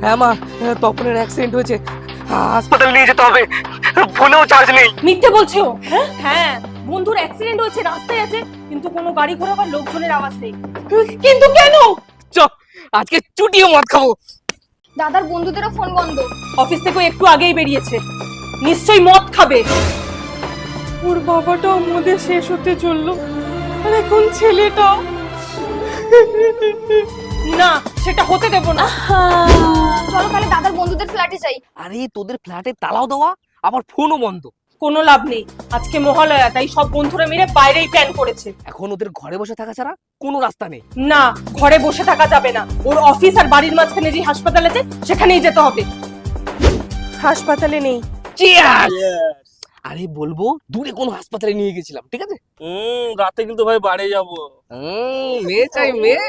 হ্যাঁ মা, তপনের অ্যাক্সিডেন্ট হয়েছে, হাসপাতালে নিয়ে যেতে হবে, ফোনেও চার্জ নেই। মিথ্যে বলছো? হ্যাঁ, বন্ধুর অ্যাক্সিডেন্ট হয়েছে, রাস্তায় আছে, কিন্তু কোনো গাড়ি ঘোড়া বা লোকজনের আওয়াজ নেই। কিন্তু কেন? চ, আজকে চুটিয়ে মদ খাবো। দাদার বন্ধুদেরও ফোন বন্ধ। অফিস থেকে একটু আগেই বেরিয়েছে, নিশ্চয়ই মদ খাবে। ওর বাবাটাও মদে শেষ হতে চললো, আর এখন ছেলেটাও। না, সেটা হতে দেব না। চলো তাহলে দাদার বন্ধুদের ফ্ল্যাটে যাই। আরে তোদের ফ্ল্যাটে তালাও দেওয়া, আবার ফোনও বন্ধ। কোনো লাভ নেই, আজকে মহালয়া, তাই সব বন্ধুরা মিলে বাইরেই প্ল্যান করেছে। এখন ওদের ঘরে বসে থাকা ছাড়া কোনো রাস্তা নেই। না, ঘরে বসে থাকা যাবে না, ওর অফিস আর বাড়ির মাঝখানে যে হাসপাতাল আছে সেখানেই যেতে হবে। হাসপাতালে নেই। আরে বলবো দূরে কোনো হাসপাতালে নিয়ে গেছিলাম, ঠিক আছে? রাতে কিন্তু ভাই বাড়ি যাবো। মেয়ে চাই মেয়ে।